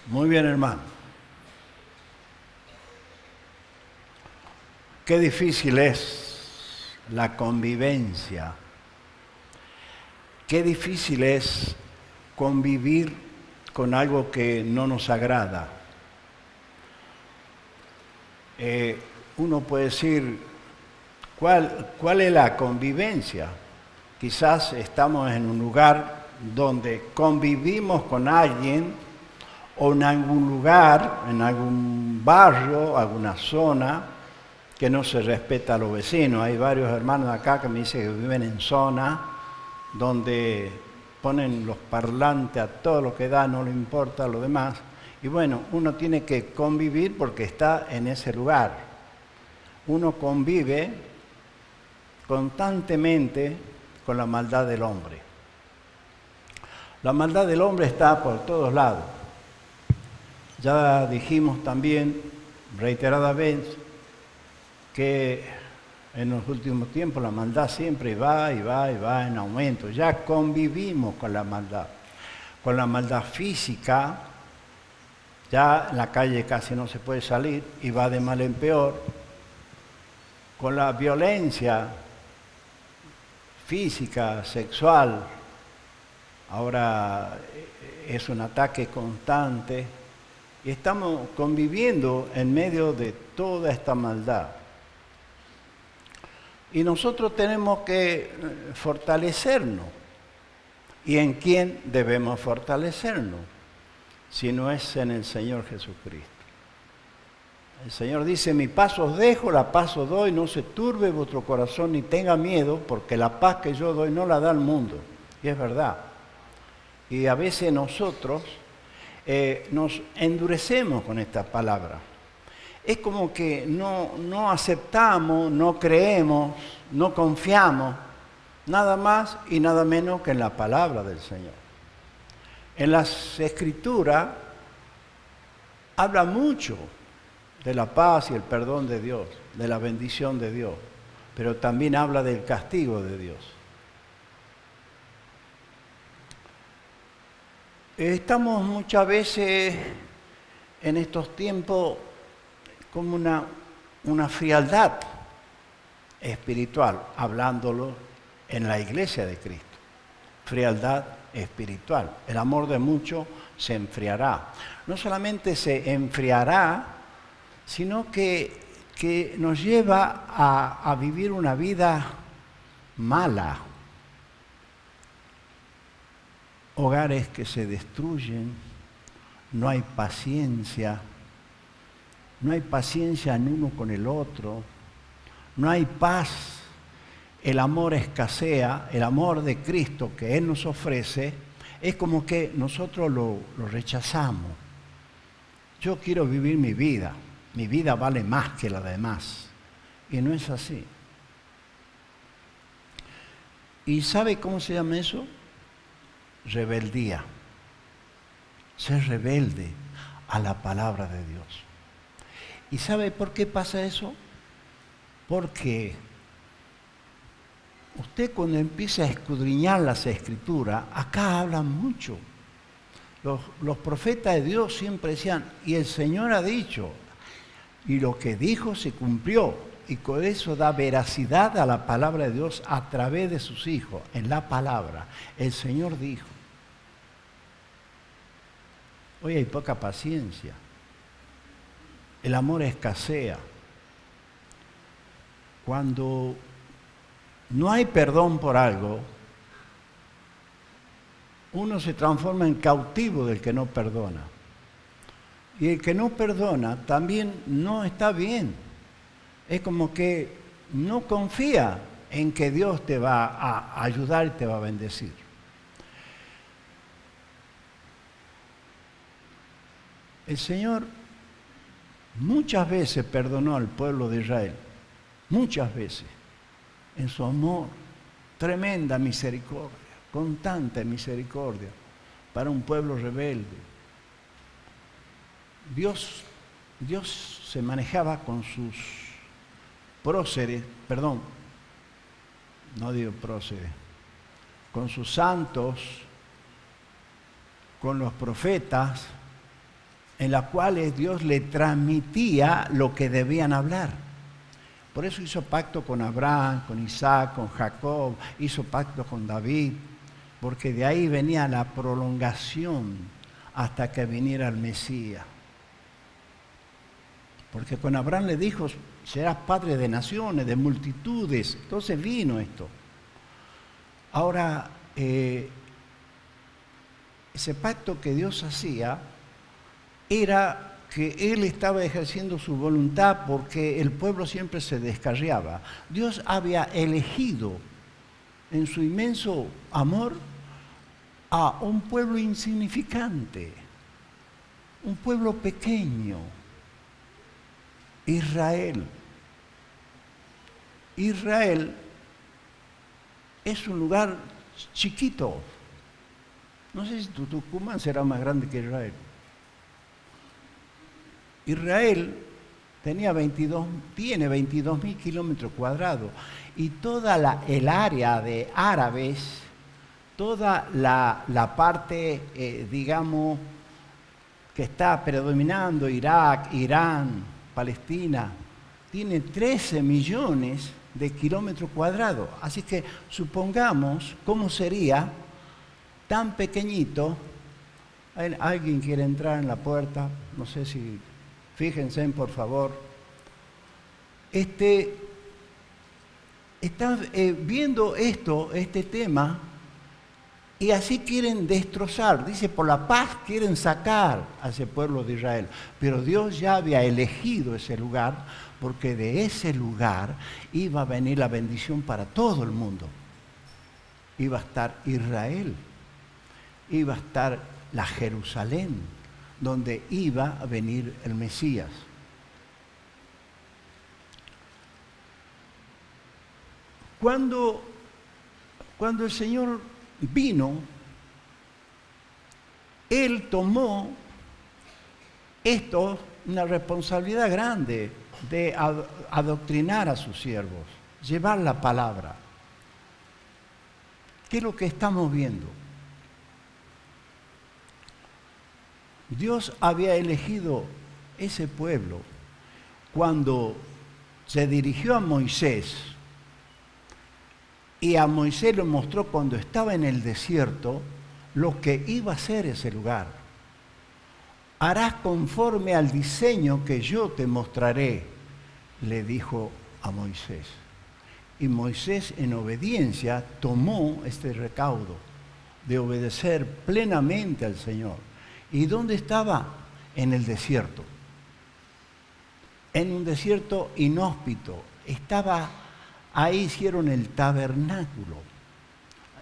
Muy bien, hermano. Qué difícil es la convivencia. Qué difícil es convivir con algo que no nos agrada. Uno puede decir, ¿cuál es la convivencia? Quizás estamos en un lugar donde convivimos con alguien o en algún lugar, en algún barrio, alguna zona que no se respeta a los vecinos. Hay varios hermanos acá que me dicen que viven en zonas donde ponen los parlantes a todo lo que da, no le importa lo demás. Y bueno, uno tiene que convivir porque está en ese lugar. Uno convive constantemente con la maldad del hombre. La maldad del hombre está por todos lados. Ya dijimos también reiteradas veces que en los últimos tiempos la maldad siempre va y va y va en aumento. Ya convivimos con la maldad física. Ya en la calle casi no se puede salir y va de mal en peor. Con la violencia física, sexual, ahora es un ataque constante y estamos conviviendo en medio de toda esta maldad. Y nosotros tenemos que fortalecernos. ¿Y en quién debemos fortalecernos? Si no es en el Señor Jesucristo. El Señor dice, mi paz os dejo, la paz os doy, no se turbe vuestro corazón ni tenga miedo, porque la paz que yo doy no la da el mundo. Y es verdad. Y a veces nosotros nos endurecemos con esta palabra. Es como que no aceptamos, no creemos, no confiamos, nada más y nada menos que en la palabra del Señor. En las Escrituras habla mucho de la paz y el perdón de Dios, de la bendición de Dios, pero también habla del castigo de Dios. Estamos muchas veces en estos tiempos como una frialdad espiritual, hablándolo en la iglesia de Cristo. Frialdad espiritual. El amor de muchos se enfriará. No solamente se enfriará, sino que nos lleva a vivir una vida mala. Hogares que se destruyen, no hay paciencia. No hay paciencia en uno con el otro, no hay paz, el amor escasea, el amor de Cristo que Él nos ofrece, es como que nosotros lo rechazamos. Yo quiero vivir mi vida vale más que la demás, y no es así. ¿Y sabe cómo se llama eso? Rebeldía. Ser rebelde a la palabra de Dios. ¿Y sabe por qué pasa eso? Porque usted cuando empieza a escudriñar las Escrituras, acá hablan mucho. Los profetas de Dios siempre decían, y el Señor ha dicho, y lo que dijo se cumplió, y con eso da veracidad a la palabra de Dios a través de sus hijos, en la palabra. El Señor dijo. Hoy hay poca paciencia. El amor escasea. Cuando no hay perdón por algo, uno se transforma en cautivo del que no perdona. Y el que no perdona también no está bien. Es como que no confía en que Dios te va a ayudar y te va a bendecir. El Señor muchas veces perdonó al pueblo de Israel, muchas veces, en su amor, tremenda misericordia, con tanta misericordia para un pueblo rebelde. Dios se manejaba con sus próceres, con sus santos, con los profetas, en las cuales Dios le transmitía lo que debían hablar. Por eso hizo pacto con Abraham, con Isaac, con Jacob, hizo pacto con David, porque de ahí venía la prolongación hasta que viniera el Mesías. Porque con Abraham le dijo, serás padre de naciones, de multitudes. Entonces vino esto. Ahora, ese pacto que Dios hacía era que Él estaba ejerciendo su voluntad porque el pueblo siempre se descarriaba. Dios había elegido en su inmenso amor a un pueblo insignificante, un pueblo pequeño, Israel. Israel es un lugar chiquito. No sé si Tucumán será más grande que Israel. Israel tiene 22.000 kilómetros cuadrados y toda el área de árabes, toda la parte, digamos, que está predominando, Irak, Irán, Palestina, tiene 13 millones de kilómetros cuadrados. Así que supongamos cómo sería tan pequeñito. ¿Alguien quiere entrar en la puerta? No sé si... Fíjense, por favor. Están viendo este tema, y así quieren destrozar. Dice, por la paz quieren sacar a ese pueblo de Israel. Pero Dios ya había elegido ese lugar, porque de ese lugar iba a venir la bendición para todo el mundo. Iba a estar Israel, iba a estar la Jerusalén, donde iba a venir el Mesías. Cuando el Señor vino, Él tomó una responsabilidad grande de adoctrinar a sus siervos, llevar la palabra. ¿Qué es lo que estamos viendo? Dios había elegido ese pueblo cuando se dirigió a Moisés, y a Moisés le mostró cuando estaba en el desierto lo que iba a ser ese lugar. Harás conforme al diseño que yo te mostraré, le dijo a Moisés. Y Moisés, en obediencia, tomó este recaudo de obedecer plenamente al Señor. ¿Y dónde estaba? En el desierto. En un desierto inhóspito. Ahí hicieron el tabernáculo.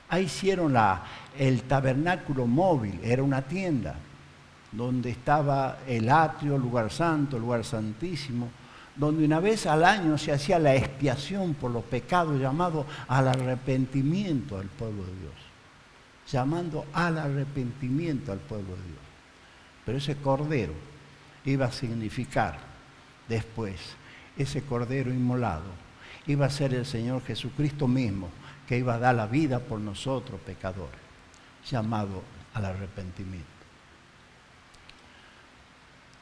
Ahí hicieron el tabernáculo móvil. Era una tienda donde estaba el atrio, el lugar santo, el lugar santísimo, donde una vez al año se hacía la expiación por los pecados, llamado al arrepentimiento al pueblo de Dios. Llamando al arrepentimiento al pueblo de Dios. Pero ese cordero iba a significar después, ese cordero inmolado, iba a ser el Señor Jesucristo mismo, que iba a dar la vida por nosotros pecadores, llamado al arrepentimiento.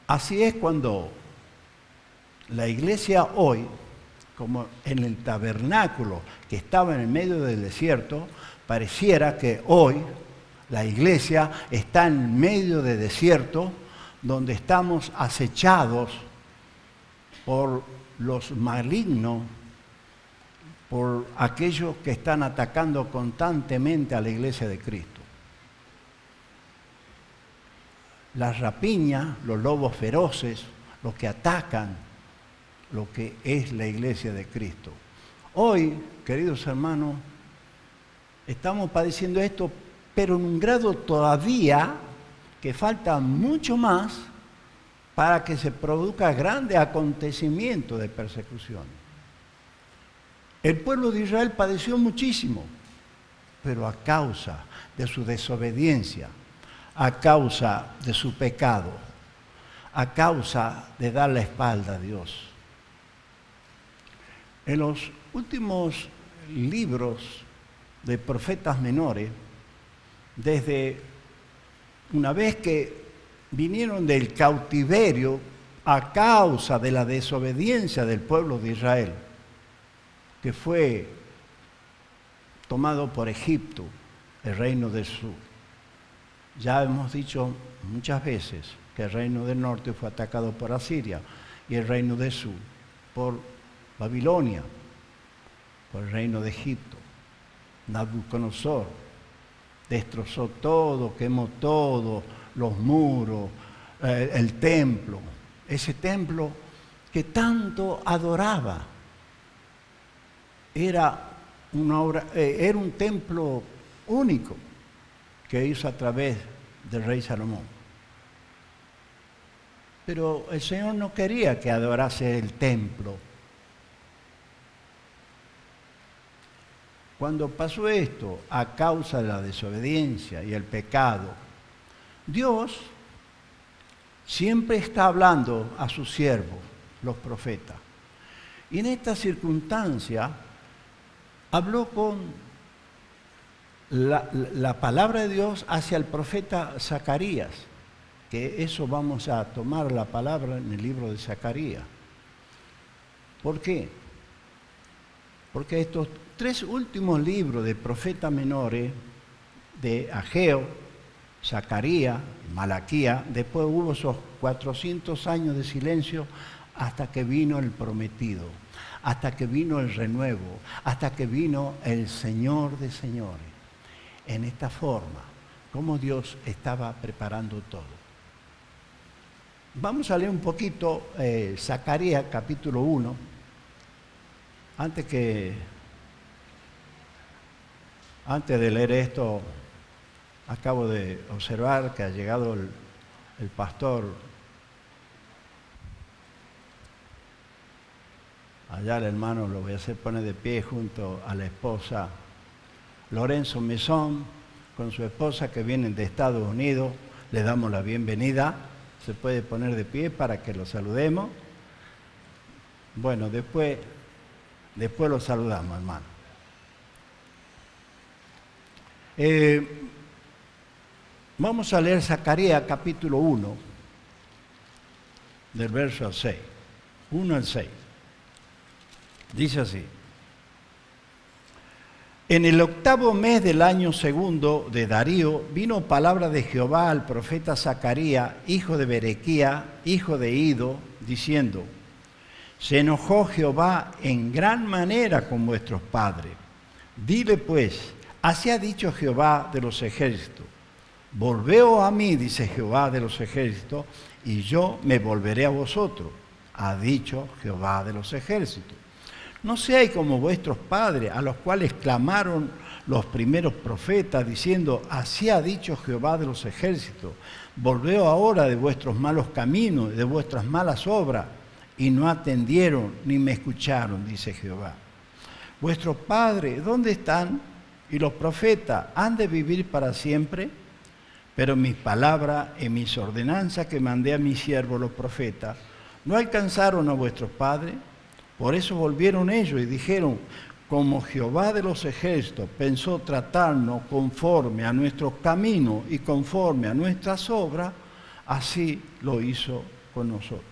Así es cuando la iglesia hoy, como en el tabernáculo que estaba en el medio del desierto, pareciera que hoy la iglesia está en medio del desierto, donde estamos acechados por los malignos, por aquellos que están atacando constantemente a la iglesia de Cristo. Las rapiñas, los lobos feroces, los que atacan lo que es la iglesia de Cristo. Hoy, queridos hermanos, estamos padeciendo esto, pero en un grado todavía que falta mucho más para que se produzca grande acontecimiento de persecución. El pueblo de Israel padeció muchísimo, pero a causa de su desobediencia, a causa de su pecado, a causa de dar la espalda a Dios. En los últimos libros de profetas menores, desde una vez que vinieron del cautiverio a causa de la desobediencia del pueblo de Israel, que fue tomado por Egipto, el reino del sur. Ya hemos dicho muchas veces que el reino del norte fue atacado por Asiria y el reino del sur por Babilonia, por el reino de Egipto. Nabucodonosor destrozó todo, quemó todo, los muros, el templo, ese templo que tanto adoraba. Era un templo único que hizo a través del rey Salomón. Pero el Señor no quería que adorase el templo. Cuando pasó esto a causa de la desobediencia y el pecado, Dios siempre está hablando a sus siervos, los profetas. Y en esta circunstancia habló con la palabra de Dios hacia el profeta Zacarías, que eso vamos a tomar la palabra en el libro de Zacarías. ¿Por qué? Porque estos 3 últimos libros de profetas menores, de Ageo, Zacarías, Malaquía, después hubo esos 400 años de silencio hasta que vino el prometido, hasta que vino el renuevo, hasta que vino el Señor de señores. En esta forma, como Dios estaba preparando todo. Vamos a leer un poquito Zacarías capítulo 1, antes de leer esto, acabo de observar que ha llegado el pastor, allá el hermano lo voy a hacer poner de pie junto a la esposa Lorenzo Mesón, con su esposa que vienen de Estados Unidos. Le damos la bienvenida. Se puede poner de pie para que lo saludemos. Bueno, después lo saludamos, hermano. Vamos a leer Zacarías capítulo 1, del verso 6. 1 al 6. Dice así: en el 8º mes del año 2 de Darío vino palabra de Jehová al profeta Zacarías, hijo de Berequía, hijo de Ido, diciendo: se enojó Jehová en gran manera con vuestros padres. Dile pues, así ha dicho Jehová de los ejércitos: volveos a mí, dice Jehová de los ejércitos, y yo me volveré a vosotros, ha dicho Jehová de los ejércitos. No seáis como vuestros padres, a los cuales clamaron los primeros profetas, diciendo: así ha dicho Jehová de los ejércitos, volveos ahora de vuestros malos caminos y de vuestras malas obras, y no atendieron ni me escucharon, dice Jehová. Vuestros padres, ¿dónde están? Y los profetas, ¿han de vivir para siempre? Pero mis palabras y mis ordenanzas que mandé a mis siervos los profetas, ¿no alcanzaron a vuestros padres? Por eso volvieron ellos y dijeron: como Jehová de los ejércitos pensó tratarnos conforme a nuestros caminos y conforme a nuestras obras, así lo hizo con nosotros.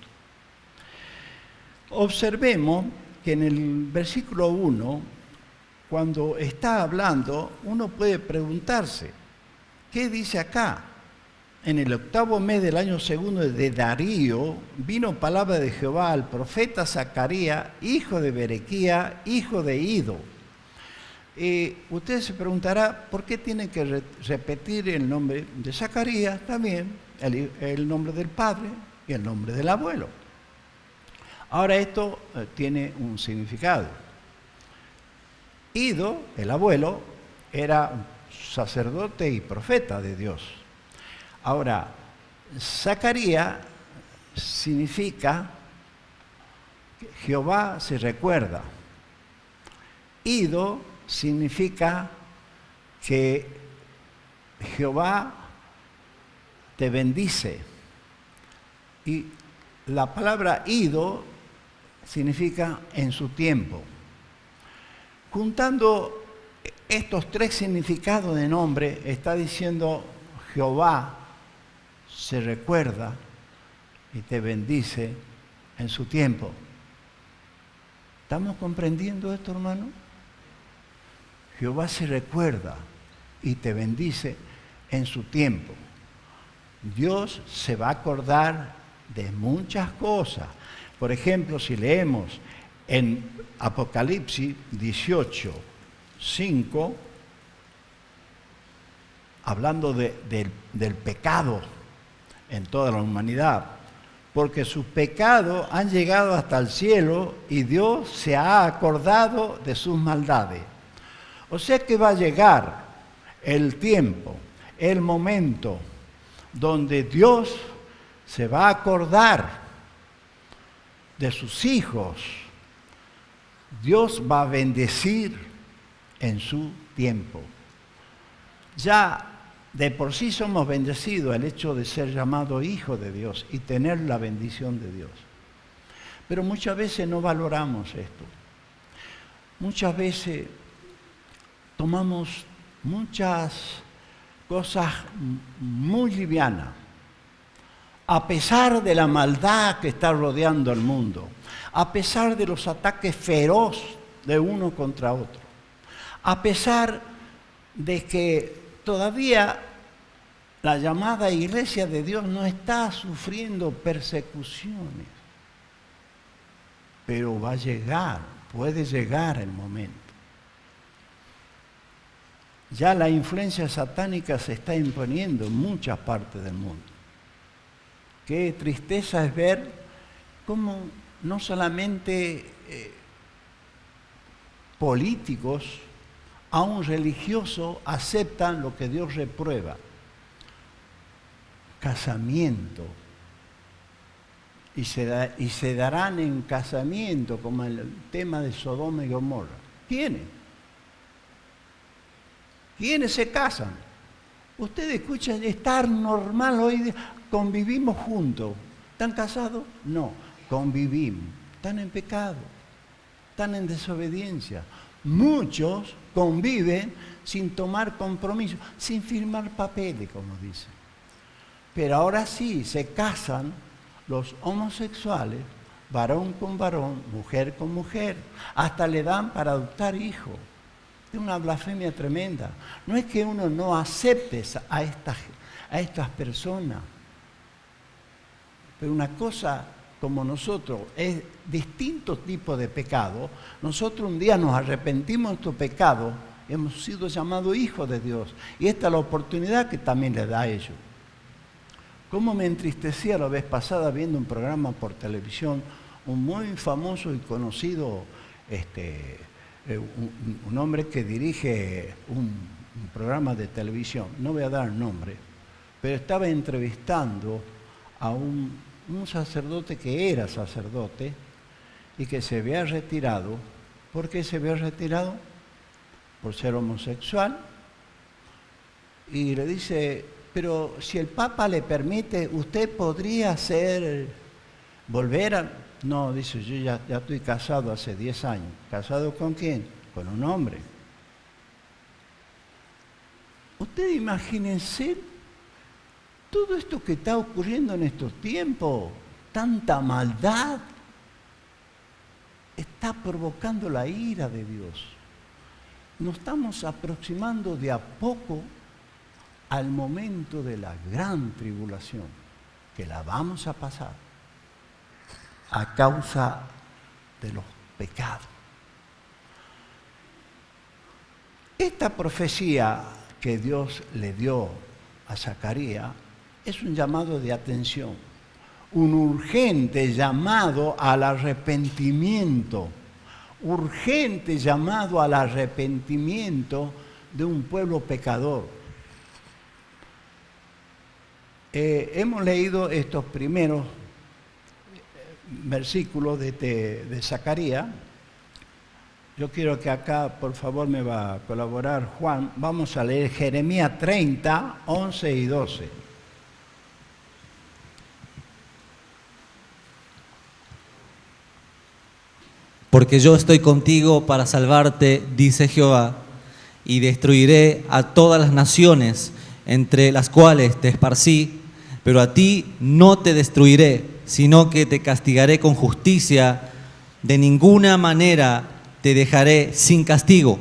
Observemos que en el versículo 1, cuando está hablando, uno puede preguntarse, ¿qué dice acá? En el 8º mes del año 2 de Darío, vino palabra de Jehová al profeta Zacarías, hijo de Berequía, hijo de Ido. Usted se preguntará, ¿por qué tiene que repetir el nombre de Zacarías también, el nombre del padre y el nombre del abuelo? Ahora esto tiene un significado. Ido, el abuelo, era sacerdote y profeta de Dios. Ahora, Zacarías significa que Jehová se recuerda. Ido significa que Jehová te bendice. Y la palabra ido significa en su tiempo. Juntando estos 3 significados de nombre, está diciendo Jehová se recuerda y te bendice en su tiempo. ¿Estamos comprendiendo esto, hermano? Jehová se recuerda y te bendice en su tiempo. Dios se va a acordar de muchas cosas. Por ejemplo, si leemos en Apocalipsis 18:5, hablando del pecado en toda la humanidad, porque sus pecados han llegado hasta el cielo y Dios se ha acordado de sus maldades. O sea que va a llegar el tiempo, el momento, donde Dios se va a acordar de sus hijos. Dios va a bendecir en su tiempo. Ya de por sí somos bendecidos el hecho de ser llamados hijos de Dios y tener la bendición de Dios. Pero muchas veces no valoramos esto. Muchas veces tomamos muchas cosas muy livianas, a pesar de la maldad que está rodeando al mundo, a pesar de los ataques feroces de uno contra otro, a pesar de que todavía la llamada Iglesia de Dios no está sufriendo persecuciones, pero va a llegar, puede llegar el momento. Ya la influencia satánica se está imponiendo en muchas partes del mundo. Qué tristeza es ver cómo no solamente políticos, aun religiosos, aceptan lo que Dios reprueba. Casamiento. Y se darán en casamiento, como el tema de Sodoma y Gomorra. ¿Quiénes? ¿Quiénes se casan? Ustedes escuchan, estar normal hoy día, convivimos juntos. ¿Están casados? No, convivimos. Están en pecado, están en desobediencia. Muchos conviven sin tomar compromiso, sin firmar papeles, como dicen. Pero ahora sí, se casan los homosexuales, varón con varón, mujer con mujer. Hasta le dan para adoptar hijos. Es una blasfemia tremenda. No es que uno no acepte a estas personas, pero una cosa como nosotros es distinto tipo de pecado. Nosotros un día nos arrepentimos de nuestro pecado, hemos sido llamados hijos de Dios, y esta es la oportunidad que también le da a ellos. Cómo me entristecía la vez pasada viendo un programa por televisión, un muy famoso y conocido un hombre que dirige un programa de televisión, no voy a dar nombre, pero estaba entrevistando a un sacerdote que era sacerdote y que se había retirado. ¿Por qué se había retirado? Por ser homosexual. Y le dice, pero si el Papa le permite, ¿usted podría volver a...? No, dice, yo ya estoy casado hace 10 años. ¿Casado con quién? Con un hombre. Ustedes imagínense todo esto que está ocurriendo en estos tiempos, tanta maldad, está provocando la ira de Dios. Nos estamos aproximando de a poco al momento de la gran tribulación, que la vamos a pasar a causa de los pecados. Esta profecía que Dios le dio a Zacarías es un llamado de atención, un urgente llamado al arrepentimiento, urgente llamado al arrepentimiento de un pueblo pecador. Hemos leído estos primeros versículos de Zacarías. Yo quiero que acá, por favor, me va a colaborar Juan. Vamos a leer Jeremías 30, 11 y 12. Porque yo estoy contigo para salvarte, dice Jehová, y destruiré a todas las naciones entre las cuales te esparcí, Pero a ti no te destruiré, sino que te castigaré con justicia. De ninguna manera te dejaré sin castigo,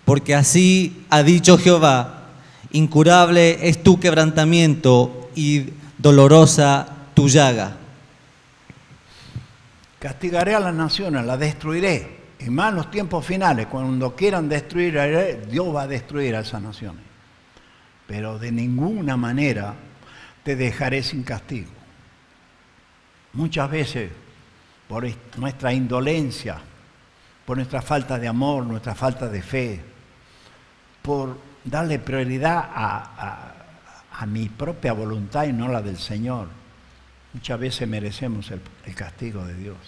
porque así ha dicho Jehová: incurable es tu quebrantamiento y dolorosa tu llaga. Castigaré a las naciones, las destruiré. Y más en los tiempos finales, cuando quieran destruir a Israel, Dios va a destruir a esas naciones. Pero de ninguna manera te dejaré sin castigo. Muchas veces, por nuestra indolencia, por nuestra falta de amor, nuestra falta de fe, por darle prioridad a mi propia voluntad y no la del Señor, muchas veces merecemos el castigo de Dios.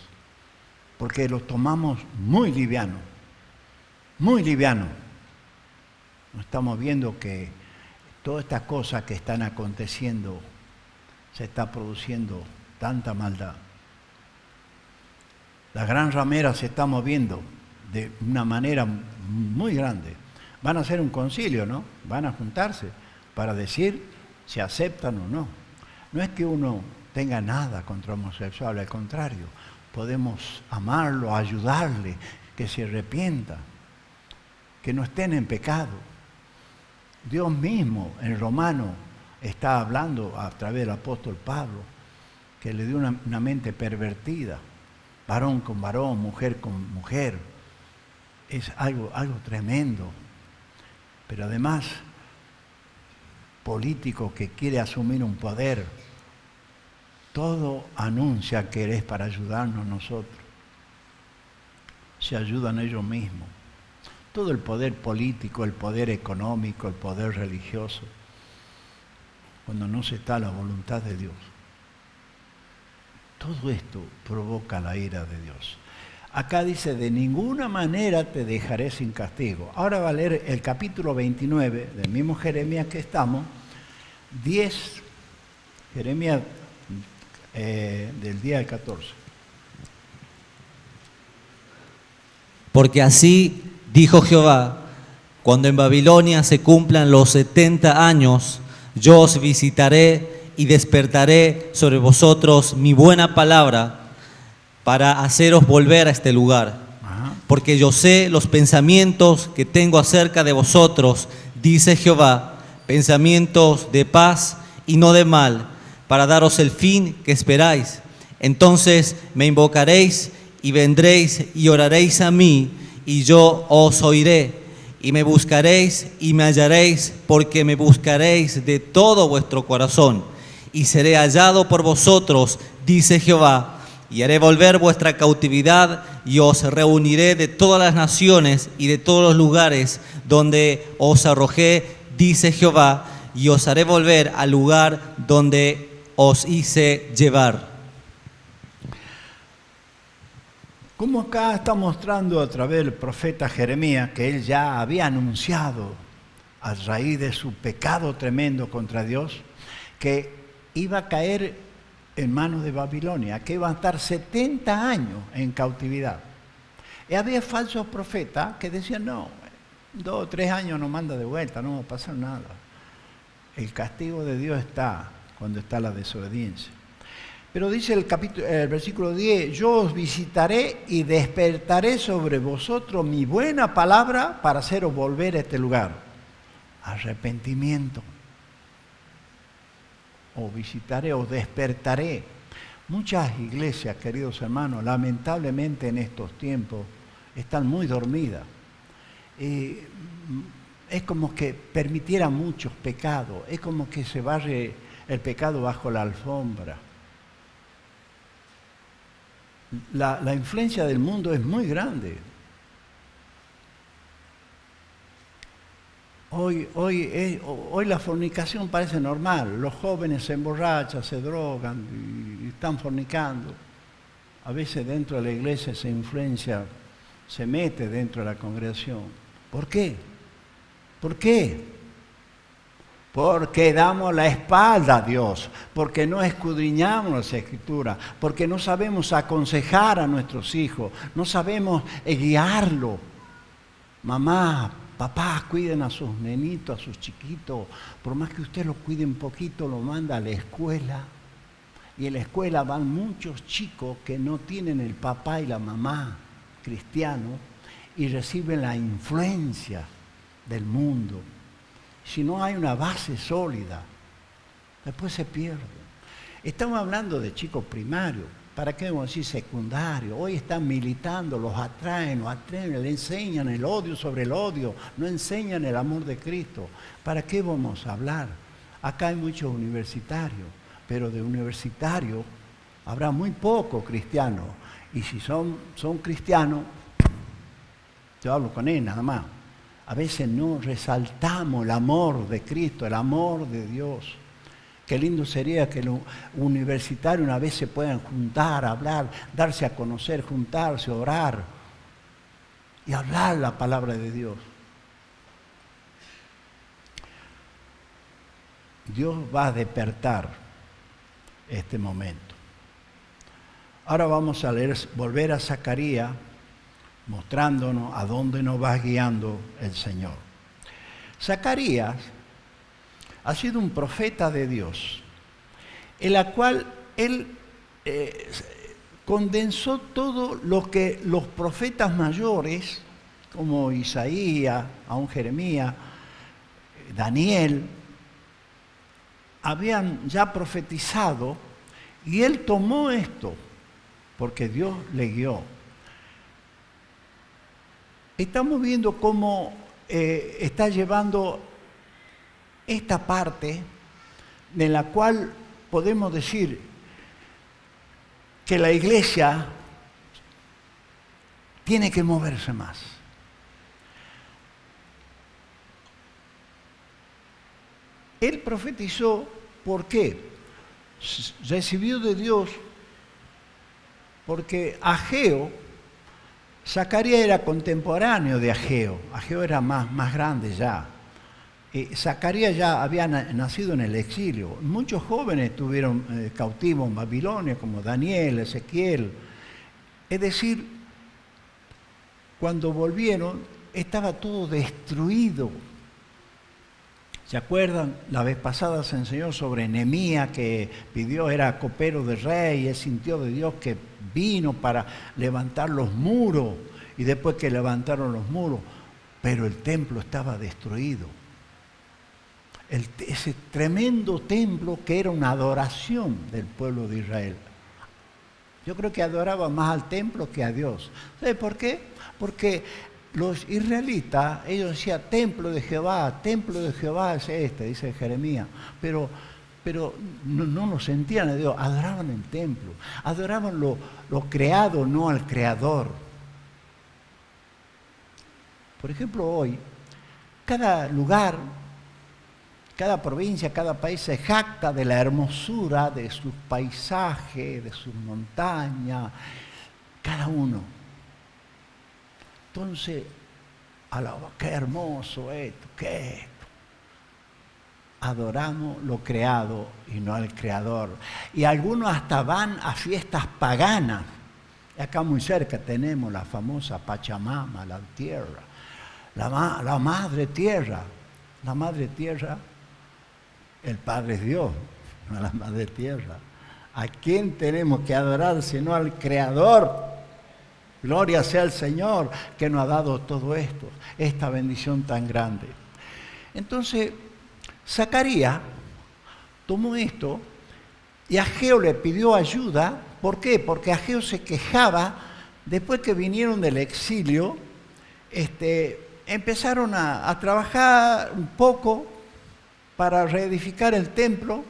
Porque lo tomamos muy liviano, muy liviano. No estamos viendo que todas estas cosas que están aconteciendo, se está produciendo tanta maldad. La gran ramera se está moviendo de una manera muy grande. Van a hacer un concilio, ¿no? Van a juntarse para decir si aceptan o no. No es que uno tenga nada contra homosexuales, al contrario, podemos amarlo, ayudarle, que se arrepienta, que no estén en pecado. Dios mismo en Romano está hablando a través del apóstol Pablo, que le dio una mente pervertida, varón con varón, mujer con mujer. Es algo tremendo. Pero además, político que quiere asumir un poder, todo anuncia que es para ayudarnos nosotros. Se ayudan ellos mismos. Todo el poder político, el poder económico, el poder religioso, cuando no se está la voluntad de Dios. Todo esto provoca la ira de Dios. Acá dice, de ninguna manera te dejaré sin castigo. Ahora va a leer el capítulo 29 del mismo Jeremías que estamos, 10, Jeremías del día del 14. Porque así dijo Jehová: cuando en Babilonia se cumplan los 70 años, yo os visitaré y despertaré sobre vosotros mi buena palabra para haceros volver a este lugar. Porque yo sé los pensamientos que tengo acerca de vosotros, dice Jehová, pensamientos de paz y no de mal, para daros el fin que esperáis. Entonces me invocaréis y vendréis y oraréis a mí, y yo os oiré. Y me buscaréis y me hallaréis, porque me buscaréis de todo vuestro corazón. Y seré hallado por vosotros, dice Jehová, y haré volver vuestra cautividad, y os reuniré de todas las naciones y de todos los lugares donde os arrojé, dice Jehová, y os haré volver al lugar donde os hice llevar. Como acá está mostrando a través del profeta Jeremías que él ya había anunciado a raíz de su pecado tremendo contra Dios que iba a caer en manos de Babilonia, que iba a estar 70 años en cautividad. Y había falsos profetas que decían, no, 2 o 3 años nos manda de vuelta, no va a pasar nada. El castigo de Dios está cuando está la desobediencia. Pero dice el versículo 10, yo os visitaré y despertaré sobre vosotros mi buena palabra para haceros volver a este lugar. Arrepentimiento. O visitaré, o despertaré. Muchas iglesias, queridos hermanos, lamentablemente en estos tiempos están muy dormidas. Es como que permitieran muchos pecados, es como que se barre el pecado bajo la alfombra. La influencia del mundo es muy grande. Hoy la fornicación parece normal. Los jóvenes se emborrachan, se drogan y están fornicando. A veces dentro de la iglesia esa influencia se mete dentro de la congregación. ¿Por qué? ¿Por qué? Porque damos la espalda a Dios, porque no escudriñamos las Escrituras, porque no sabemos aconsejar a nuestros hijos, no sabemos guiarlo. Mamá, papás, cuiden a sus nenitos, a sus chiquitos. Por más que usted los cuide un poquito, lo manda a la escuela. Y en la escuela van muchos chicos que no tienen el papá y la mamá cristiano y reciben la influencia del mundo. Si no hay una base sólida, después se pierde. Estamos hablando de chicos primarios. ¿Para qué vamos a decir secundario? Hoy están militando, los atraen, le enseñan el odio sobre el odio, no enseñan el amor de Cristo. ¿Para qué vamos a hablar? Acá hay muchos universitarios, pero de universitarios habrá muy pocos cristianos. Y si son cristianos, yo hablo con él nada más. A veces no resaltamos el amor de Cristo, el amor de Dios. Qué lindo sería que los universitarios una vez se puedan juntar, hablar, darse a conocer, juntarse, orar y hablar la palabra de Dios. Dios va a despertar este momento. Ahora vamos a volver a Zacarías, mostrándonos a dónde nos va guiando el Señor. Zacarías ha sido un profeta de Dios, en la cual él condensó todo lo que los profetas mayores, como Isaías, aún Jeremías, Daniel, habían ya profetizado, y él tomó esto, porque Dios le guió. Estamos viendo cómo está llevando esta parte de la cual podemos decir que la iglesia tiene que moverse más. Él profetizó, ¿por qué? Recibió de Dios, porque Ageo, Zacarías era contemporáneo de Ageo. Ageo era más grande ya. Zacarías ya había nacido en el exilio. Muchos jóvenes estuvieron cautivos en Babilonia, como Daniel, Ezequiel. Es decir, cuando volvieron, estaba todo destruido. ¿Se acuerdan? La vez pasada se enseñó sobre Nehemías, que pidió, era copero de rey, él sintió de Dios que vino para levantar los muros, y después que levantaron los muros, pero el templo estaba destruido. Ese tremendo templo que era una adoración del pueblo de Israel. Yo creo que adoraba más al templo que a Dios. ¿Sabe por qué? Porque los israelitas, ellos decían, templo de Jehová es este, dice Jeremías, pero no lo sentían a Dios, adoraban el templo, adoraban lo creado, no al Creador. Por ejemplo, hoy, cada lugar, cada provincia, cada país se jacta de la hermosura de sus paisajes, de sus montañas, cada uno. Entonces, qué hermoso esto, qué esto. Adoramos lo creado y no al Creador. Y algunos hasta van a fiestas paganas. Acá muy cerca tenemos la famosa Pachamama, la tierra, la madre tierra. La madre tierra, el Padre es Dios, no la madre tierra. ¿A quién tenemos que adorar sino al Creador? Gloria sea al Señor que nos ha dado todo esto, esta bendición tan grande. Entonces, Zacarías tomó esto y Ageo le pidió ayuda. ¿Por qué? Porque Ageo se quejaba, después que vinieron del exilio, empezaron a trabajar un poco para reedificar el templo.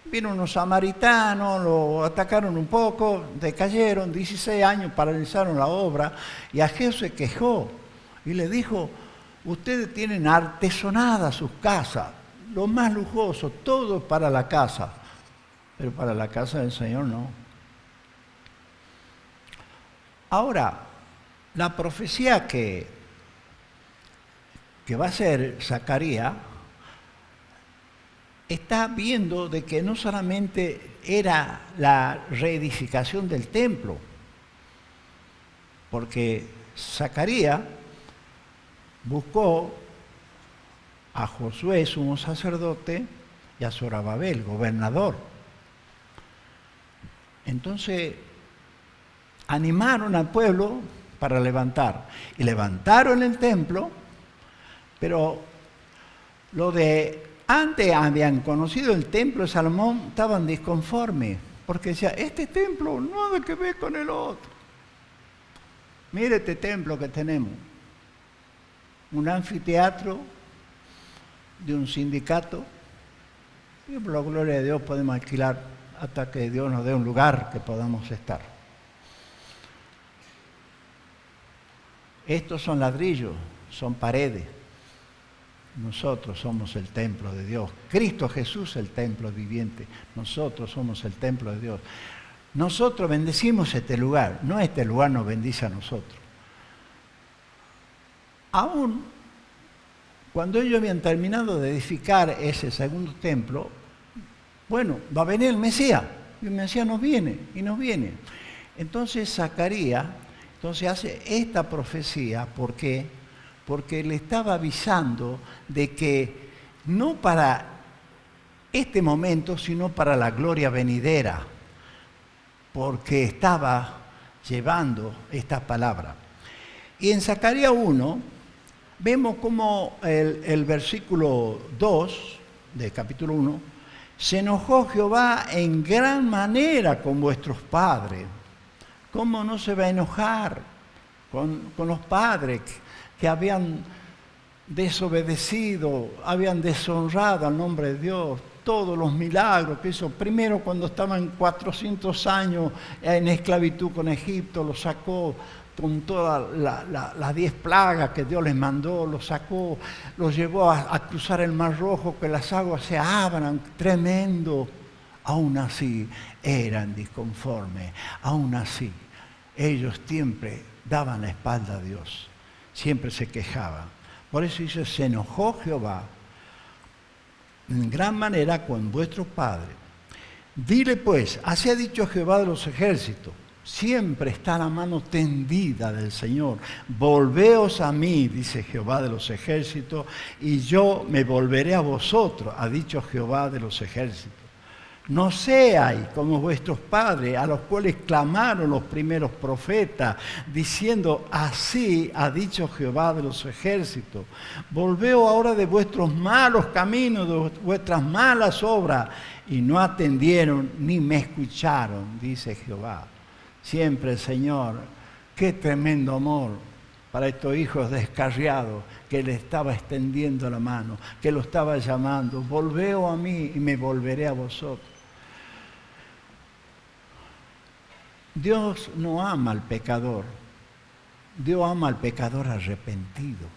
Vino unos samaritanos, lo atacaron un poco, decayeron, 16 años paralizaron la obra, y Ageo se quejó y le dijo, ustedes tienen artesonadas sus casas, lo más lujoso, todo es para la casa, pero para la casa del Señor no. Ahora, la profecía que va a ser Zacarías, está viendo de que no solamente era la reedificación del templo, porque Zacarías buscó a Josué, sumo sacerdote, y a Zorobabel, gobernador. Entonces, animaron al pueblo para levantar. Y levantaron el templo, pero lo de antes habían conocido el templo de Salomón, estaban disconformes, porque decía, este templo nada que ver con el otro. Mire este templo que tenemos, un anfiteatro de un sindicato, y por la gloria de Dios podemos alquilar hasta que Dios nos dé un lugar que podamos estar. Estos son ladrillos, son paredes. Nosotros somos el templo de Dios. Cristo Jesús el templo viviente. Nosotros somos el templo de Dios. Nosotros bendecimos este lugar, no este lugar nos bendice a nosotros. Aún cuando ellos habían terminado de edificar ese segundo templo, bueno, va a venir el Mesías. Y el Mesías nos viene y nos viene. Entonces Zacarías hace esta profecía, ¿por qué? Porque le estaba avisando de que no para este momento, sino para la gloria venidera, porque estaba llevando esta palabra. Y en Zacarías 1 vemos como el versículo 2 del capítulo 1, se enojó Jehová en gran manera con vuestros padres. ¿Cómo no se va a enojar con los padres que habían desobedecido, habían deshonrado al nombre de Dios? Todos los milagros que hizo, primero cuando estaban 400 años en esclavitud con Egipto, los sacó con todas las 10 plagas que Dios les mandó, los sacó, los llevó a cruzar el Mar Rojo, que las aguas se abran, tremendo. Aún así eran disconformes, aún así ellos siempre daban la espalda a Dios, siempre se quejaban. Por eso dice, se enojó Jehová en gran manera con vuestros padres. Dile pues, así ha dicho Jehová de los ejércitos, siempre está la mano tendida del Señor. Volveos a mí, dice Jehová de los ejércitos, y yo me volveré a vosotros, ha dicho Jehová de los ejércitos. No seáis como vuestros padres, a los cuales clamaron los primeros profetas, diciendo, así ha dicho Jehová de los ejércitos. Volveos ahora de vuestros malos caminos, de vuestras malas obras, y no atendieron ni me escucharon, dice Jehová. Siempre el Señor, qué tremendo amor para estos hijos descarriados, que le estaba extendiendo la mano, que lo estaba llamando, volveos a mí y me volveré a vosotros. Dios no ama al pecador, Dios ama al pecador arrepentido.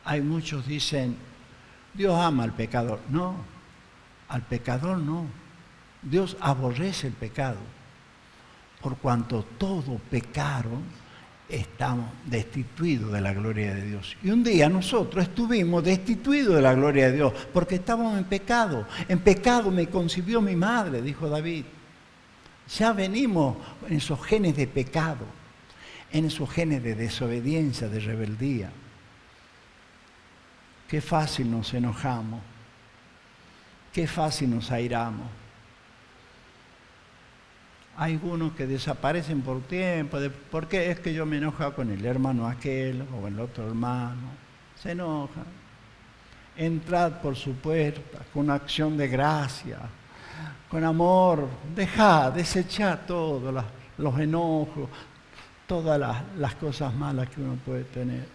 Hay muchos que dicen, Dios ama al pecador. No, al pecador no. Dios aborrece el pecado. Por cuanto todos pecaron, estamos destituidos de la gloria de Dios. Y un día nosotros estuvimos destituidos de la gloria de Dios, porque estábamos en pecado. En pecado me concibió mi madre, dijo David. Ya venimos en esos genes de pecado, en esos genes de desobediencia, de rebeldía. Qué fácil nos enojamos, qué fácil nos airamos. Hay algunos que desaparecen por tiempo, ¿por qué? Es que yo me enojo con el hermano aquel o el otro hermano. Se enojan. Entrad por su puerta con acción de gracia, con amor. Dejad, desechad todos los enojos, todas las cosas malas que uno puede tener.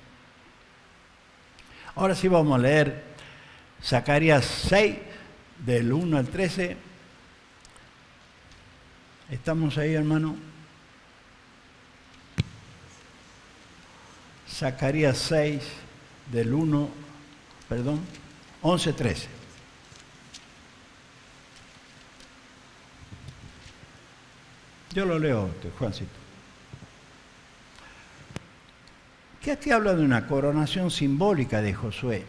Ahora sí vamos a leer Zacarías 6, del 1 al 13. ¿Estamos ahí, hermano? Zacarías 6, del 11, 13. Yo lo leo, Juancito. Que aquí habla de una coronación simbólica de Josué.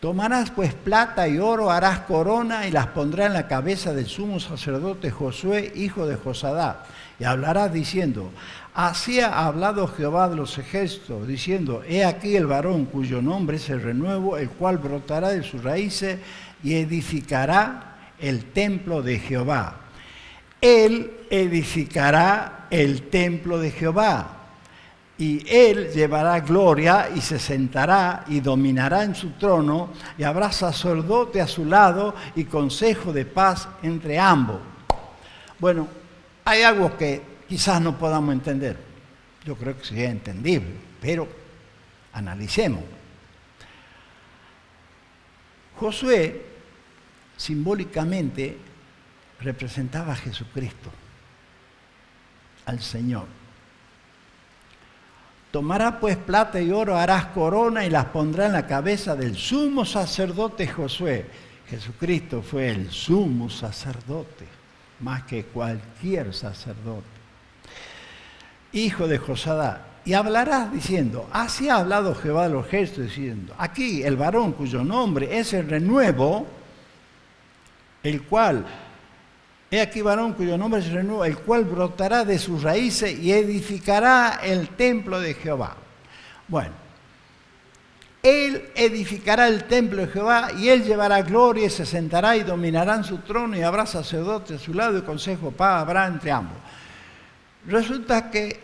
Tomarás pues plata y oro, harás corona y las pondrás en la cabeza del sumo sacerdote Josué, hijo de Josadá. Y hablarás diciendo, así ha hablado Jehová de los ejércitos, diciendo, he aquí el varón cuyo nombre es el renuevo, el cual brotará de sus raíces y edificará el templo de Jehová. Él edificará el templo de Jehová. Y él llevará gloria y se sentará y dominará en su trono, y habrá sacerdote a su lado y consejo de paz entre ambos. Bueno, hay algo que quizás no podamos entender. Yo creo que sí es entendible, pero analicemos. Josué simbólicamente representaba a Jesucristo, al Señor. Tomará pues plata y oro, harás corona y las pondrá en la cabeza del sumo sacerdote Josué. Jesucristo fue el sumo sacerdote, más que cualquier sacerdote. Hijo de Josadá. Y hablarás diciendo, así ha hablado Jehová de los ejércitos, diciendo, aquí el varón cuyo nombre es el renuevo, el cual... He aquí varón cuyo nombre es renuevo, el cual brotará de sus raíces y edificará el templo de Jehová. Bueno, él edificará el templo de Jehová y él llevará gloria y se sentará y dominará en su trono y habrá sacerdote a su lado y consejo paz habrá entre ambos. Resulta que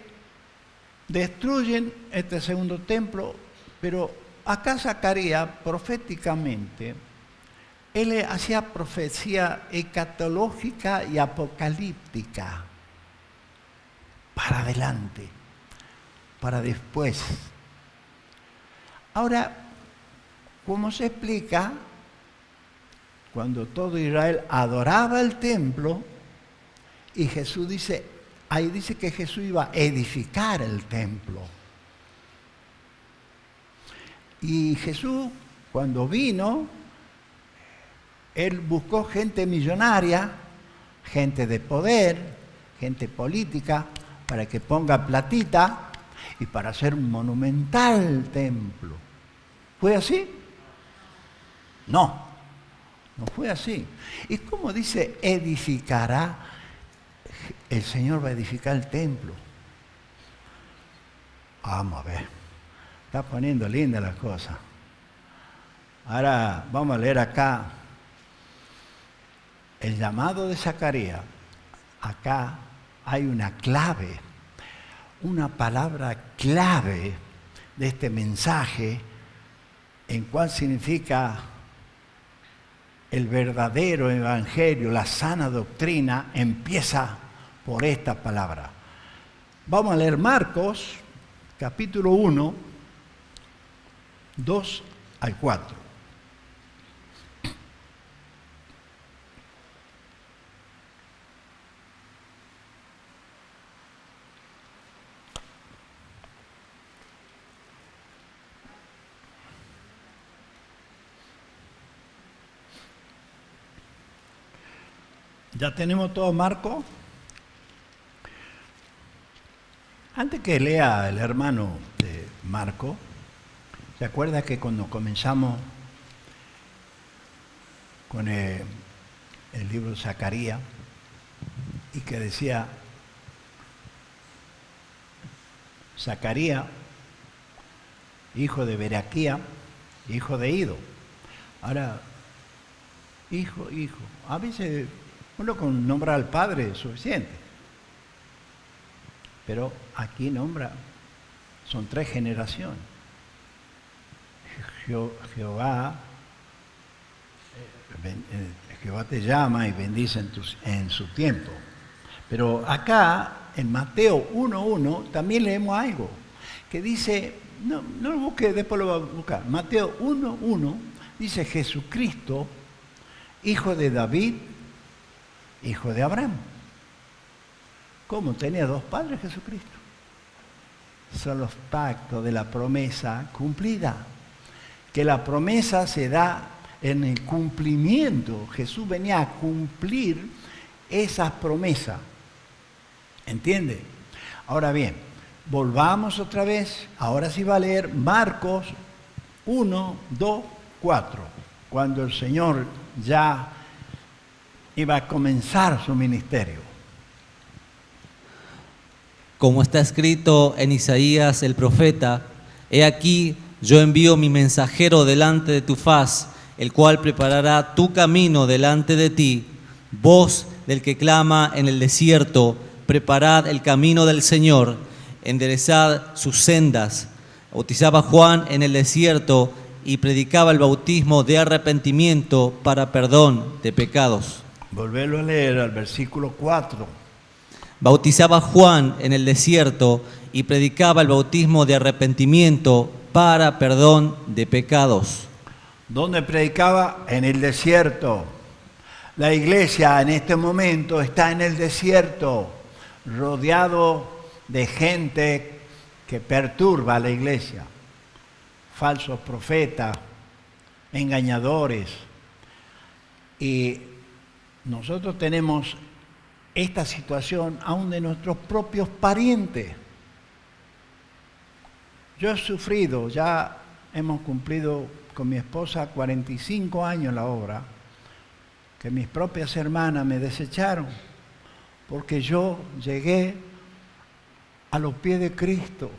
destruyen este segundo templo, pero acá Zacarías proféticamente él hacía profecía escatológica y apocalíptica para adelante, para después. Ahora, ¿cómo se explica cuando todo Israel adoraba el templo y Jesús dice, ahí dice que Jesús iba a edificar el templo? Y Jesús, cuando vino, él buscó gente millonaria, gente de poder, gente política, para que ponga platita y para hacer un monumental templo. ¿Fue así? No, no fue así. ¿Y cómo dice edificará? El Señor va a edificar el templo. Vamos a ver, está poniendo linda las cosas. Ahora vamos a leer acá. El llamado de Zacarías, acá hay una clave, una palabra clave de este mensaje, en cuál significa el verdadero evangelio, la sana doctrina, empieza por esta palabra. Vamos a leer Marcos, capítulo 1, 2 al 4. ¿Ya tenemos todo Marco? Antes que lea el hermano de Marco, ¿se acuerda que cuando comenzamos con el libro de Zacarías y que decía Zacarías, hijo de Beraquía, hijo de Ido? Ahora, hijo, a veces uno con nombrar al padre es suficiente, pero aquí nombra, son 3 generaciones. Jehová te llama y bendice en su tiempo. Pero acá, en Mateo 1.1, también leemos algo que dice, no lo busque, después lo va a buscar. Mateo 1.1 dice Jesucristo, hijo de David, hijo de Abraham. ¿Cómo? ¿Tenía 2 padres Jesucristo? Son los pactos de la promesa cumplida. Que la promesa se da en el cumplimiento. Jesús venía a cumplir esas promesas. ¿Entiende? Ahora bien, volvamos otra vez. Ahora sí va a leer Marcos 1, 2, 4, cuando el Señor ya iba a comenzar su ministerio. Como está escrito en Isaías el profeta, he aquí, yo envío mi mensajero delante de tu faz, el cual preparará tu camino delante de ti. Voz del que clama en el desierto, preparad el camino del Señor, enderezad sus sendas. Bautizaba Juan en el desierto y predicaba el bautismo de arrepentimiento para perdón de pecados. Volverlo a leer al versículo 4. Bautizaba Juan en el desierto y predicaba el bautismo de arrepentimiento para perdón de pecados. ¿Dónde predicaba? En el desierto. La iglesia en este momento está en el desierto, rodeado de gente que perturba a la iglesia. Falsos profetas, engañadores. Y nosotros tenemos esta situación aún de nuestros propios parientes. Yo he sufrido, ya hemos cumplido con mi esposa 45 años la obra, que mis propias hermanas me desecharon, porque yo llegué a los pies de Cristo,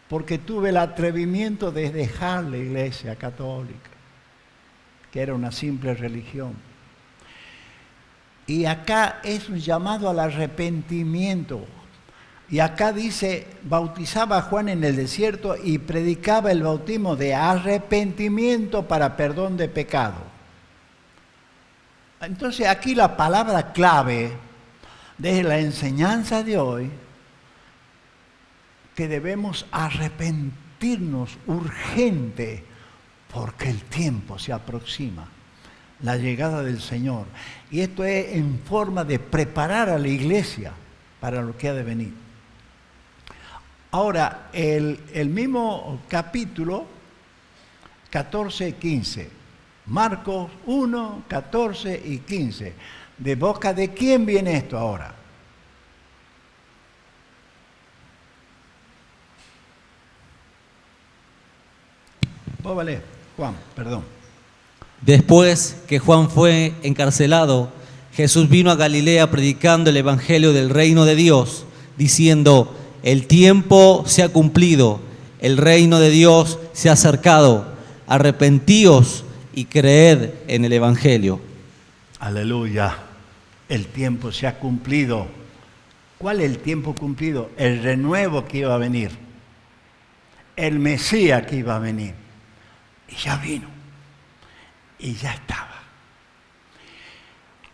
porque tuve el atrevimiento de dejar la iglesia católica, que era una simple religión. Y acá es un llamado al arrepentimiento. Y acá dice, bautizaba a Juan en el desierto y predicaba el bautismo de arrepentimiento para perdón de pecado. Entonces aquí la palabra clave de la enseñanza de hoy, que debemos arrepentirnos urgente porque el tiempo se aproxima, la llegada del Señor. Y esto es en forma de preparar a la iglesia para lo que ha de venir. Ahora, el mismo capítulo 14 y 15, Marcos 1, 14 y 15. ¿De boca de quién viene esto ahora? Vos vale, Juan, perdón. Después que Juan fue encarcelado, Jesús vino a Galilea predicando el evangelio del reino de Dios, diciendo: el tiempo se ha cumplido, el reino de Dios se ha acercado, arrepentíos y creed en el evangelio. Aleluya, el tiempo se ha cumplido. ¿Cuál es el tiempo cumplido? El renuevo que iba a venir, el Mesías que iba a venir. Y ya vino, y ya estaba.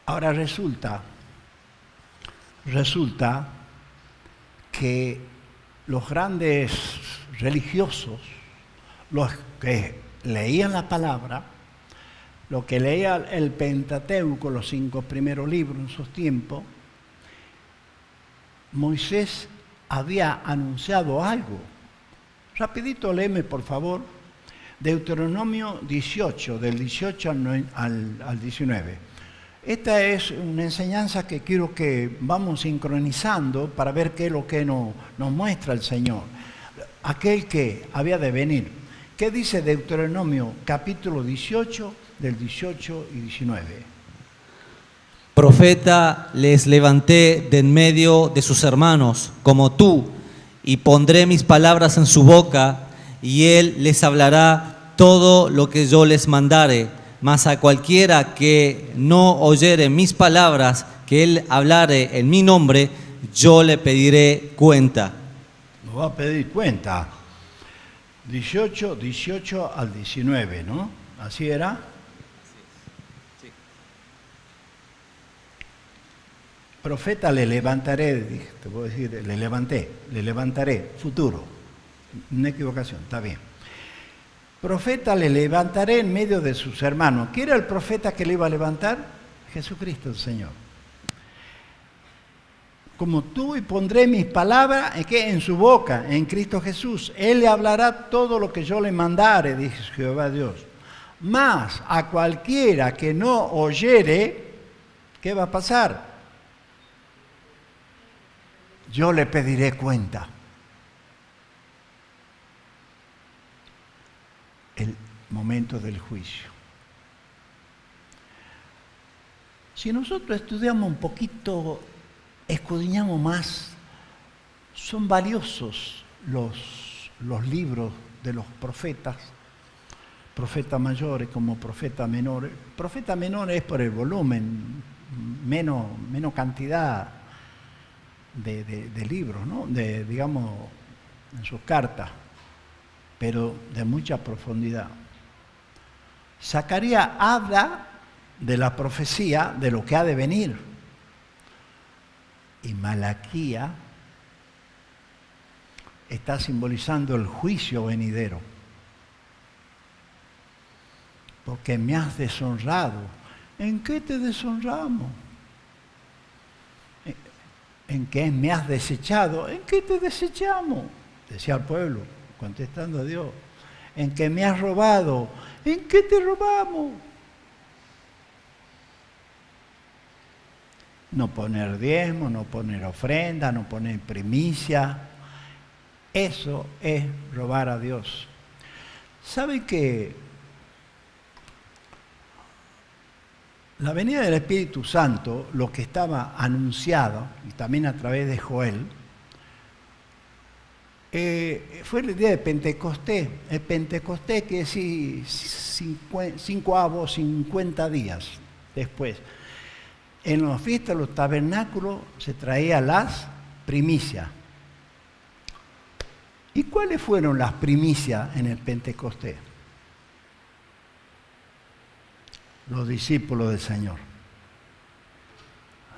Ahora resulta que los grandes religiosos, los que leían la palabra, los que leían el Pentateuco, los 5 primeros libros en sus tiempos, Moisés había anunciado algo. Rapidito léeme, por favor, Deuteronomio 18, del 18 al 19. Esta es una enseñanza que quiero que vamos sincronizando para ver qué es lo que nos muestra el Señor. Aquel que había de venir. ¿Qué dice Deuteronomio capítulo 18, del 18 y 19? Profeta les levanté de en medio de sus hermanos, como tú, y pondré mis palabras en su boca, y él les hablará todo lo que yo les mandare. Mas a cualquiera que no oyere mis palabras, que él hablare en mi nombre, yo le pediré cuenta. Nos va a pedir cuenta. 18 al 19, ¿no? ¿Así era? Sí. Profeta le levantaré, dije, te puedo decir, le levantaré, futuro. Una equivocación, está bien. Profeta le levantaré en medio de sus hermanos. ¿Quién era el profeta que le iba a levantar? Jesucristo el Señor. Como tú, y pondré mis palabras en su boca, en Cristo Jesús. Él le hablará todo lo que yo le mandare, dice Jehová Dios. Mas a cualquiera que no oyere, ¿qué va a pasar? Yo le pediré cuenta. momento del juicio. Si nosotros estudiamos un poquito, escudriñamos más, son valiosos los libros de los profetas mayores como profetas menores. Profeta menor es por el volumen, menos cantidad de libros, ¿no? Digamos, en sus cartas, pero de mucha profundidad. Zacarías habla de la profecía de lo que ha de venir. Y Malaquías está simbolizando el juicio venidero. Porque me has deshonrado. ¿En qué te deshonramos? ¿En qué me has desechado? ¿En qué te desechamos? Decía el pueblo, contestando a Dios. ¿En qué me has robado? ¿En qué te robamos? No poner diezmo, no poner ofrenda, no poner primicia. Eso es robar a Dios. ¿Sabe que la venida del Espíritu Santo, lo que estaba anunciado, y también a través de Joel, fue el día de Pentecostés? El Pentecostés quiere decir 50 días después. En las fiestas de los tabernáculos se traían las primicias. ¿Y cuáles fueron las primicias en el Pentecostés? Los discípulos del Señor.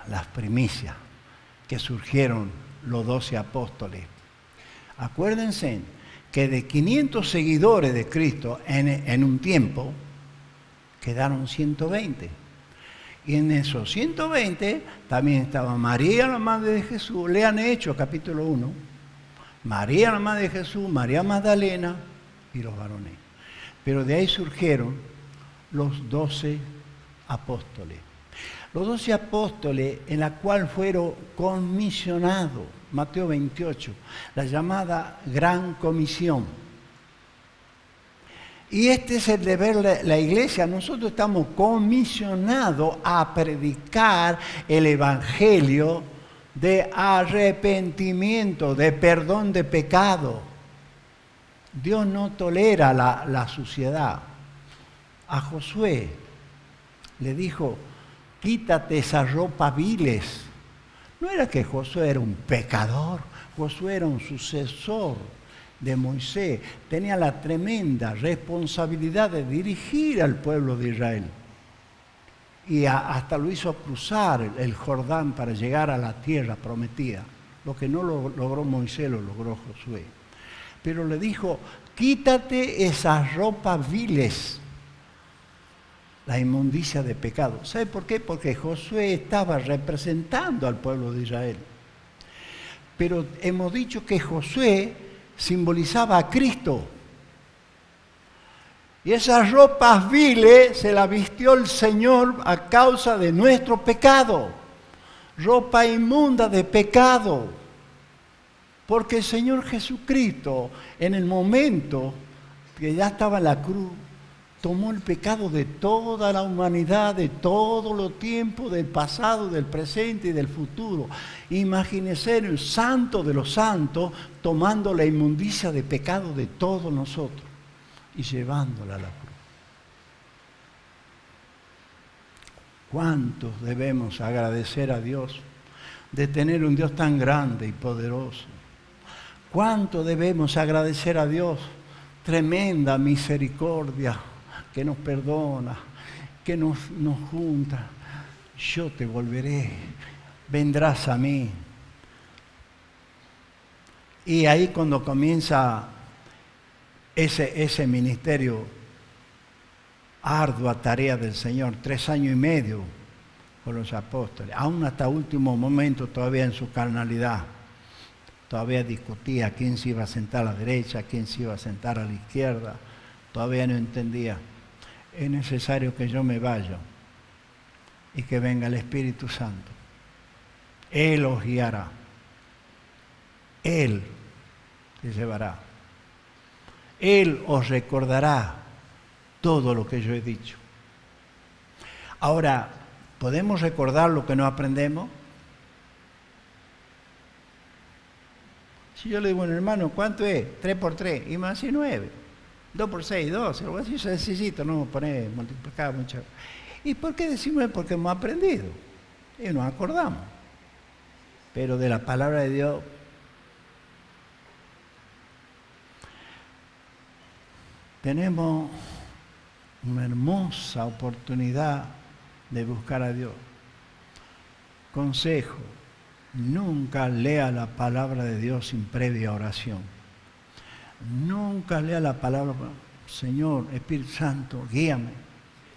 Las primicias que surgieron los 12 apóstoles. Acuérdense que de 500 seguidores de Cristo en un tiempo quedaron 120. Y en esos 120 también estaba María, la madre de Jesús. Lean Hechos, capítulo 1. María, la madre de Jesús, María Magdalena y los varones. Pero de ahí surgieron los 12 apóstoles. Los 12 apóstoles en la cual fueron comisionados. Mateo 28, la llamada Gran Comisión. Y este es el deber de la iglesia. Nosotros estamos comisionados a predicar el evangelio de arrepentimiento, de perdón de pecado. Dios no tolera la suciedad. A Josué le dijo, quítate esas ropas viles. No era que Josué era un pecador, Josué era un sucesor de Moisés, tenía la tremenda responsabilidad de dirigir al pueblo de Israel. Y hasta lo hizo cruzar el Jordán para llegar a la tierra prometida. Lo que no lo logró Moisés, lo logró Josué. Pero le dijo, quítate esas ropas viles, la inmundicia de pecado. ¿Sabe por qué? Porque Josué estaba representando al pueblo de Israel. Pero hemos dicho que Josué simbolizaba a Cristo. Y esas ropas viles se las vistió el Señor a causa de nuestro pecado. Ropa inmunda de pecado. Porque el Señor Jesucristo, en el momento que ya estaba en la cruz, tomó el pecado de toda la humanidad, de todos los tiempos, del pasado, del presente y del futuro. Imagínense el santo de los santos tomando la inmundicia de pecado de todos nosotros y llevándola a la cruz. ¿Cuántos debemos agradecer a Dios de tener un Dios tan grande y poderoso? ¿Cuánto debemos agradecer a Dios? Tremenda misericordia que nos perdona, que nos junta. Yo te volveré, vendrás a mí. Y ahí cuando comienza ese ministerio, ardua tarea del Señor, 3 años y medio con los apóstoles, aún hasta último momento todavía en su carnalidad. Todavía discutía quién se iba a sentar a la derecha, quién se iba a sentar a la izquierda. Todavía no entendía. Es necesario que yo me vaya y que venga el Espíritu Santo. Él os guiará. Él te llevará. Él os recordará todo lo que yo he dicho. Ahora, ¿podemos recordar lo que no aprendemos? Si yo le digo a un hermano, ¿cuánto es? 3 por 3, y más y 9. 2 por 6, 12, algo así sencillito, no poner, multiplicar mucho. ¿Y por qué decimos? Porque hemos aprendido y nos acordamos. Pero de la palabra de Dios, tenemos una hermosa oportunidad de buscar a Dios. Consejo: nunca lea la palabra de Dios sin previa oración. Nunca lea la palabra, Señor, Espíritu Santo, guíame.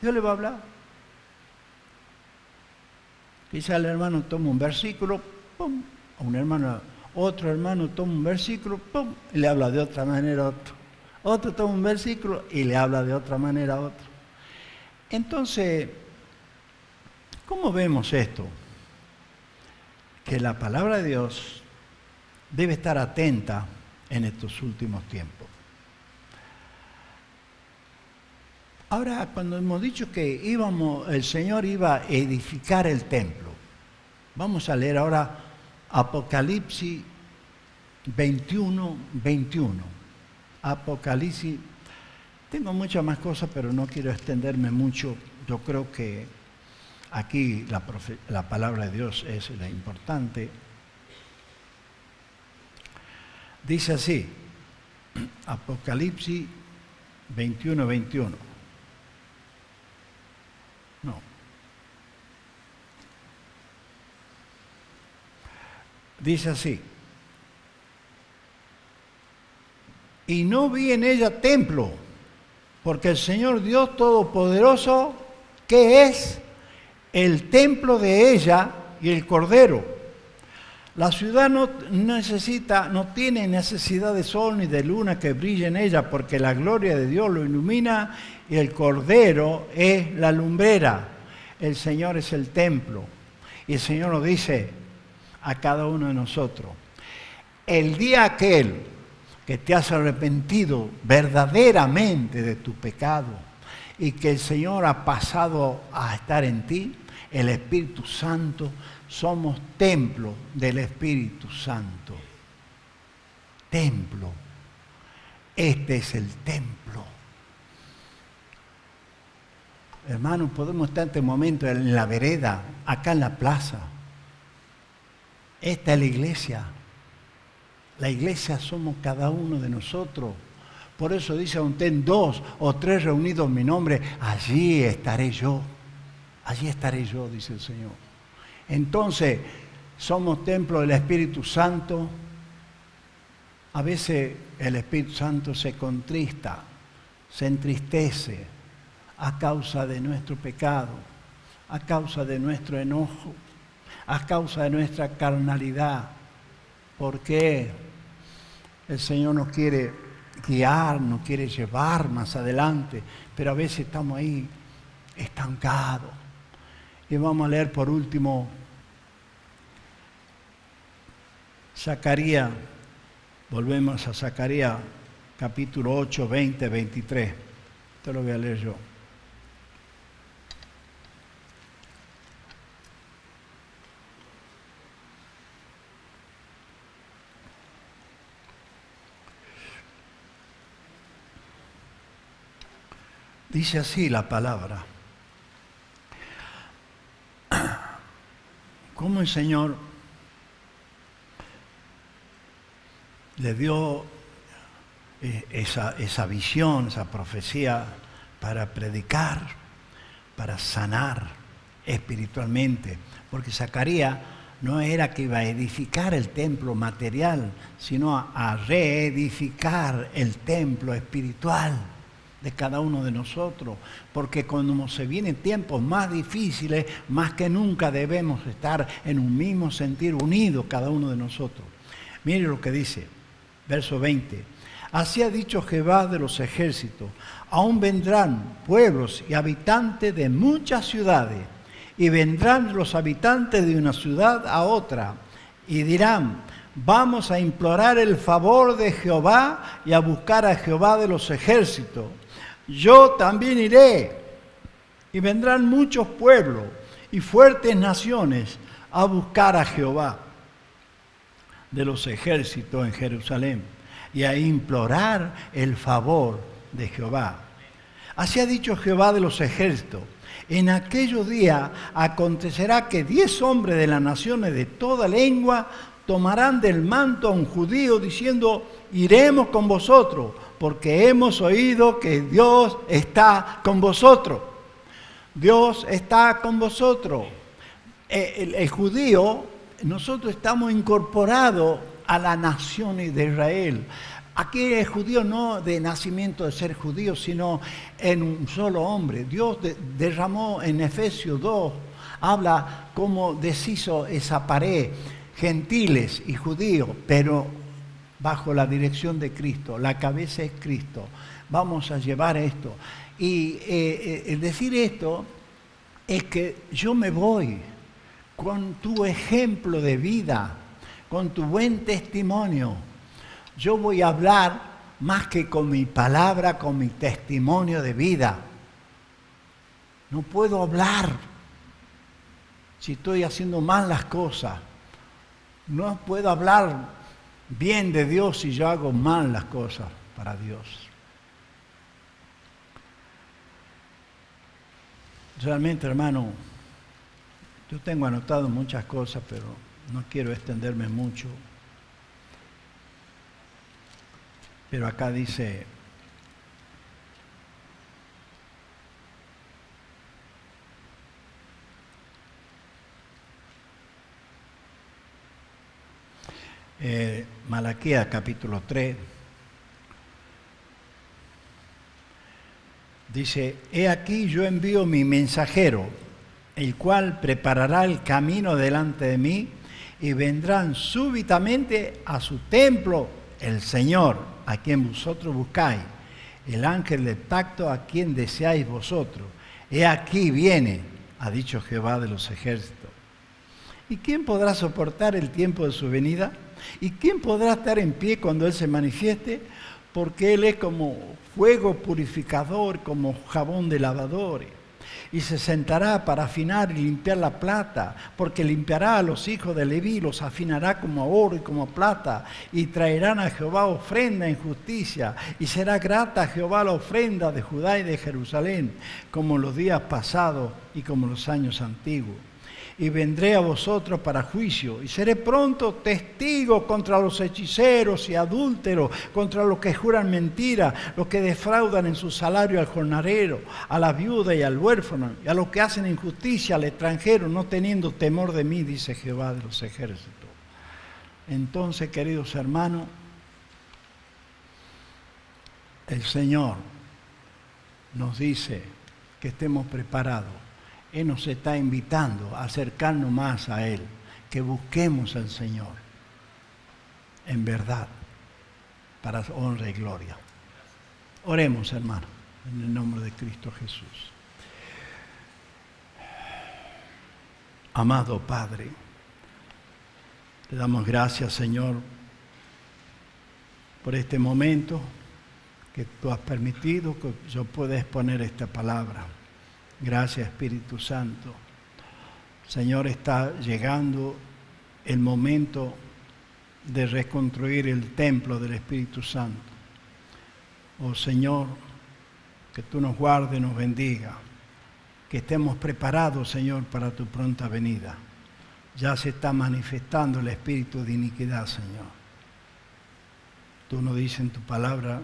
Dios le va a hablar. Quizá el hermano toma un versículo, ¡pum! Otro hermano toma un versículo, ¡pum! Y le habla de otra manera a otro. Otro toma un versículo y le habla de otra manera a otro. Entonces, ¿cómo vemos esto? Que la palabra de Dios debe estar atenta en estos últimos tiempos. Ahora, cuando hemos dicho que el Señor iba a edificar el templo, vamos a leer ahora Apocalipsis 21:21. Apocalipsis, tengo muchas más cosas, pero no quiero extenderme mucho. Yo creo que aquí la palabra de Dios es la importante. Dice así, Apocalipsis 21:21. No. Dice así: y no vi en ella templo, porque el Señor Dios Todopoderoso, que es el templo de ella y el Cordero. La ciudad no tiene necesidad de sol ni de luna que brille en ella, porque la gloria de Dios lo ilumina y el Cordero es la lumbrera. El Señor es el templo. Y el Señor nos dice a cada uno de nosotros: el día aquel que te has arrepentido verdaderamente de tu pecado y que el Señor ha pasado a estar en ti, el Espíritu Santo, somos templo del Espíritu Santo. Templo. Este es el templo. Hermanos, podemos estar en este momento en la vereda, acá en la plaza. Esta es la iglesia. La iglesia somos cada uno de nosotros. Por eso dice: donde estén 2 o 3 reunidos en mi nombre, allí estaré yo. Allí estaré yo, dice el Señor. Entonces, somos templo del Espíritu Santo. A veces el Espíritu Santo se contrista, se entristece a causa de nuestro pecado, a causa de nuestro enojo, a causa de nuestra carnalidad. Porque el Señor nos quiere guiar, nos quiere llevar más adelante, pero a veces estamos ahí estancados. Y vamos a leer por último Zacarías. Volvemos a Zacarías capítulo 8, 20, 23. Esto lo voy a leer yo. Dice así la palabra: cómo el Señor le dio esa visión, esa profecía para predicar, para sanar espiritualmente. Porque Zacarías no era que iba a edificar el templo material, sino a reedificar el templo espiritual de cada uno de nosotros, porque cuando se vienen tiempos más difíciles, más que nunca debemos estar en un mismo sentir unidos cada uno de nosotros. Mire lo que dice, verso 20: así ha dicho Jehová de los ejércitos: aún vendrán pueblos y habitantes de muchas ciudades, y vendrán los habitantes de una ciudad a otra, y dirán: vamos a implorar el favor de Jehová y a buscar a Jehová de los ejércitos. yo también iré, y vendrán muchos pueblos y fuertes naciones a buscar a Jehová de los ejércitos en Jerusalén y a implorar el favor de Jehová. Así ha dicho Jehová de los ejércitos: en aquellos días acontecerá que 10 hombres de las naciones de toda lengua tomarán del manto a un judío diciendo: iremos con vosotros, porque hemos oído que Dios está con vosotros. Dios está con vosotros. El judío, nosotros estamos incorporados a la nación de Israel. Aquí el judío no de nacimiento de ser judío, sino en un solo hombre. Dios derramó en Efesios 2, habla cómo deshizo esa pared, gentiles y judíos, pero bajo la dirección de Cristo. La cabeza es Cristo. Vamos a llevar esto. Y el decir esto es que yo me voy con tu ejemplo de vida, con tu buen testimonio. Yo voy a hablar más que con mi palabra, con mi testimonio de vida. No puedo hablar si estoy haciendo mal las cosas. No puedo hablar bien de Dios si yo hago mal las cosas para Dios. Realmente, hermano, yo tengo anotado muchas cosas, pero no quiero extenderme mucho. Pero acá dice: Malaquías capítulo 3, dice: he aquí yo envío mi mensajero, el cual preparará el camino delante de mí, y vendrán súbitamente a su templo el Señor, a quien vosotros buscáis, el ángel del pacto a quien deseáis vosotros. He aquí viene, ha dicho Jehová de los ejércitos. ¿Y quién podrá soportar el tiempo de su venida? ¿Y quién podrá estar en pie cuando Él se manifieste? Porque Él es como fuego purificador, como jabón de lavadores. Y se sentará para afinar y limpiar la plata, porque limpiará a los hijos de Leví, los afinará como a oro y como a plata, y traerán a Jehová ofrenda en justicia, y será grata a Jehová la ofrenda de Judá y de Jerusalén, como los días pasados y como los años antiguos. Y vendré a vosotros para juicio, y seré pronto testigo contra los hechiceros y adúlteros, contra los que juran mentira, los que defraudan en su salario al jornalero, a la viuda y al huérfano, y a los que hacen injusticia al extranjero, no teniendo temor de mí, dice Jehová de los ejércitos. Entonces, queridos hermanos, el Señor nos dice que estemos preparados. Él nos está invitando a acercarnos más a Él, que busquemos al Señor en verdad, para su honra y gloria. Oremos, hermano, en el nombre de Cristo Jesús. Amado Padre, te damos gracias, Señor, por este momento que tú has permitido que yo pueda exponer esta palabra. Gracias, Espíritu Santo. Señor, está llegando el momento de reconstruir el templo del Espíritu Santo. Oh Señor, que tú nos guardes, nos bendiga, que estemos preparados, Señor, para tu pronta venida. Ya se está manifestando el espíritu de iniquidad, Señor. Tú nos dices en tu palabra: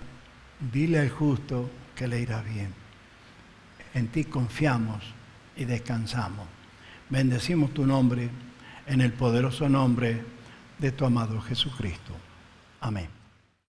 dile al justo que le irá bien. En ti confiamos y descansamos. Bendecimos tu nombre en el poderoso nombre de tu amado Jesucristo. Amén.